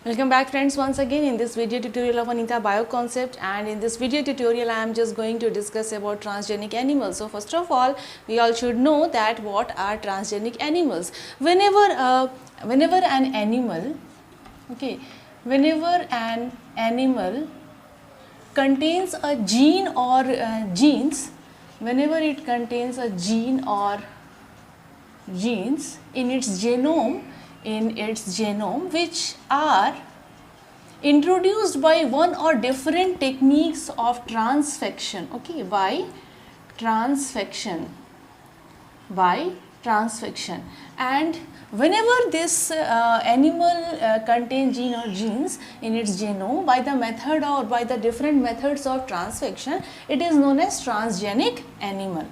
Welcome back friends once again in this video tutorial of Anita Bioconcept, and in this video tutorial I am just going to discuss about transgenic animals. So first of all, we all should know that what are transgenic animals. Whenever an animal contains a gene or genes, whenever it contains a gene or genes in its genome which are introduced by one or different techniques of transfection, by transfection. And whenever this animal contains gene or genes in its genome by the method or by the different methods of transfection, it is known as transgenic animal.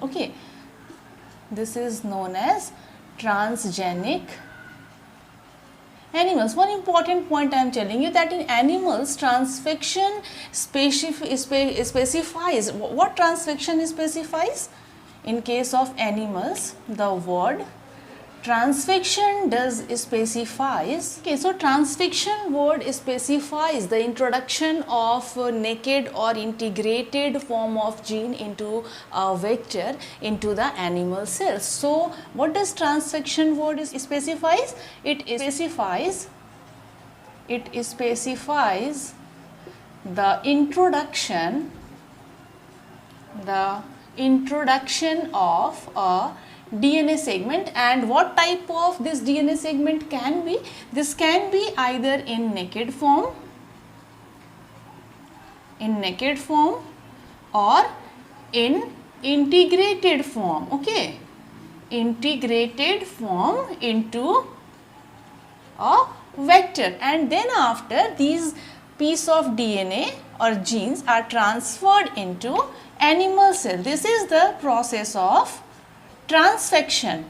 This is known as transgenic animals. One important point I am telling you, that in animals transfection specifies. What transfection specifies? In case of animals, the word transfection specifies. So transfection word specifies the introduction of naked or integrated form of gene into a vector into the animal cells. So what does transfection word specifies? It specifies the introduction of a DNA segment. And what type of this DNA segment can be? This can be either in naked form or in integrated form. Integrated form into a vector, and then after these piece of DNA or genes are transferred into animal cell. This is the process of transfection.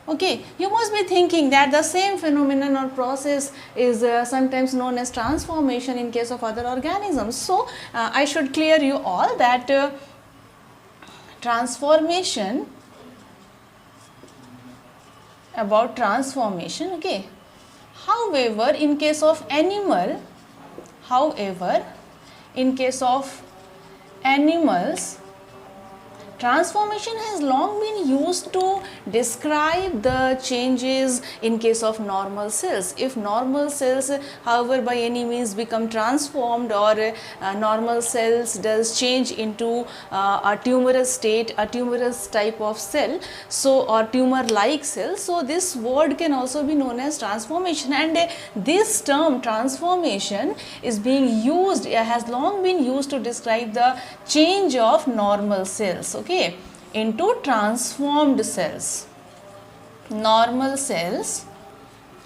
You must be thinking that the same phenomenon or process is sometimes known as transformation in case of other organisms. So I should clear you all that transformation. However, in case of animals, transformation has long been used to describe the changes in case of normal cells. If normal cells, however, by any means become transformed, or normal cells does change into a tumorous state, a tumorous type of cell, or tumor like cell, so this word can also be known as transformation. And this term transformation is being used, has long been used to describe the change of normal cells into transformed cells.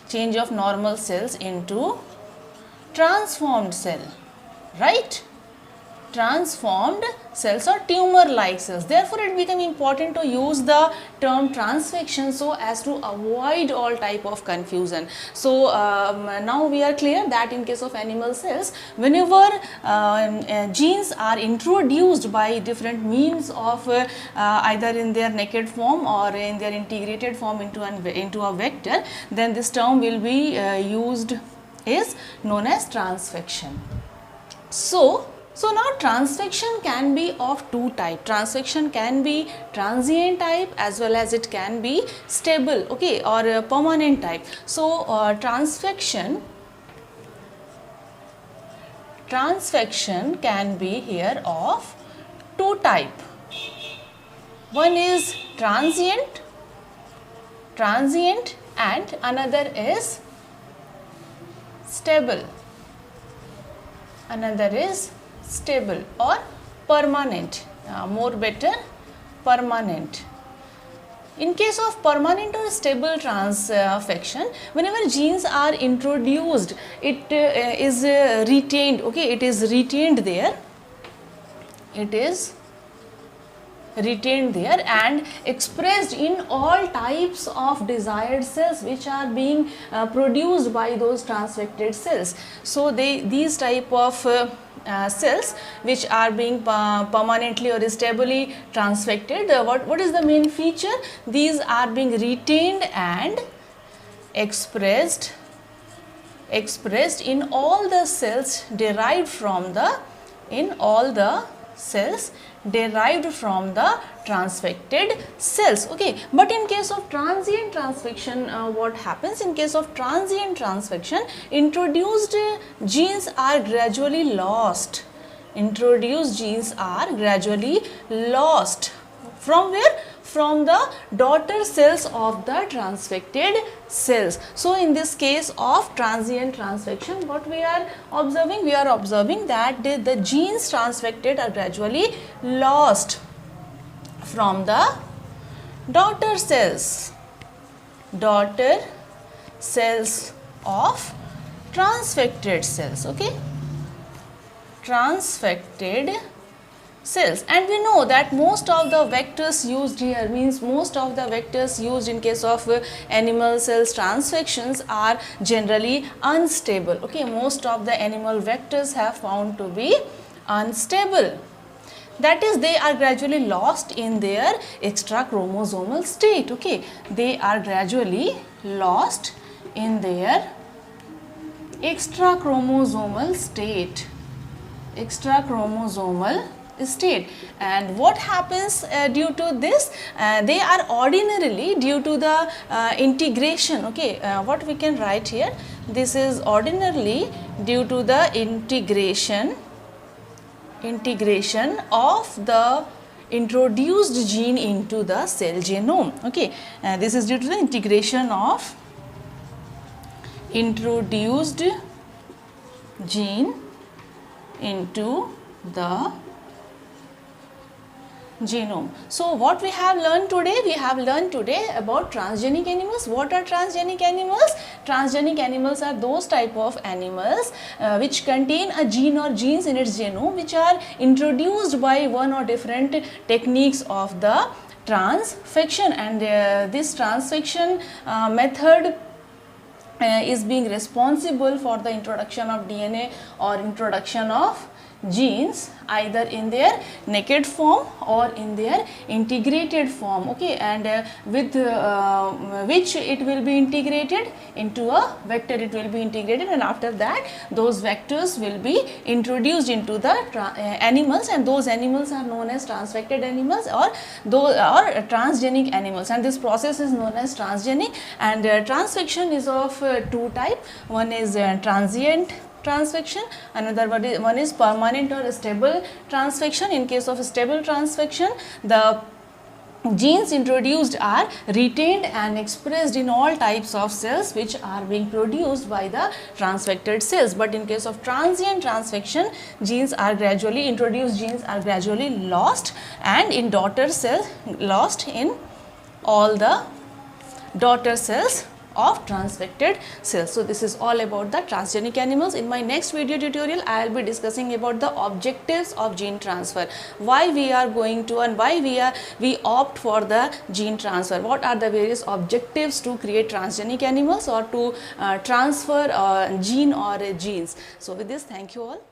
Change of normal cells into transformed cell, right? Transformed cells or tumor like cells. Therefore it became important to use the term transfection so as to avoid all type of confusion. So now we are clear that in case of animal cells, whenever genes are introduced by different means of either in their naked form or in their integrated form into a vector, then this term will be is known as transfection. So now transfection can be of two types. Transfection can be transient type as well as it can be stable, or permanent type. So transfection can be here of two type. One is transient and another is stable. Or permanent, permanent. In case of permanent or stable transfection, whenever genes are introduced, it is retained, it is retained there. And expressed in all types of desired cells which are being produced by those transfected cells. So these type of cells which are being permanently or stably transfected, what is the main feature? These are being retained and expressed expressed in all the cells derived from the transfected cells. Okay, but in case of transient transfection, what happens? In case of transient transfection, introduced genes are gradually lost. Introduced genes are gradually lost. From where? From the daughter cells of the transfected cells. So in this case of transient transfection, what we are observing? We are observing that the genes transfected are gradually lost from the daughter cells of transfected cells. Okay, transfected cells. And we know that most of the vectors used here, means most of the vectors used in case of animal cells transfections are generally unstable. Okay, most of the animal vectors have found to be unstable. That is, they are gradually lost in their extra chromosomal state. Okay, they are gradually lost in their extra chromosomal state. And what happens due to this? They are ordinarily due to the integration. Okay, what we can write here? This is ordinarily due to the integration of the introduced gene into the cell genome. Okay, this is due to the integration of introduced gene into the genome. So what we have learned today? We have learned today about transgenic animals. What are transgenic animals? Transgenic animals are those type of animals which contain a gene or genes in its genome, which are introduced by one or different techniques of the transfection, and this transfection method is being responsible for the introduction of DNA or introduction of genes, either in their naked form or in their integrated form. Okay, and with which it will be integrated into a vector. It will be integrated, and after that those vectors will be introduced into the animals, and those animals are known as transfected animals or transgenic animals, and this process is known as transgenic. And transfection is of two types. One is transient transfection, another one is permanent or stable transfection. In case of stable transfection, the genes introduced are retained and expressed in all types of cells which are being produced by the transfected cells. But in case of transient transfection, genes are gradually lost, and in daughter cells, lost in all the daughter cells of transfected cells. So this is all about the transgenic animals. In my next video tutorial, I will be discussing about the objectives of gene transfer, why we are going to and why we opt for the gene transfer, what are the various objectives to create transgenic animals or to transfer gene or genes. So with this, thank you all.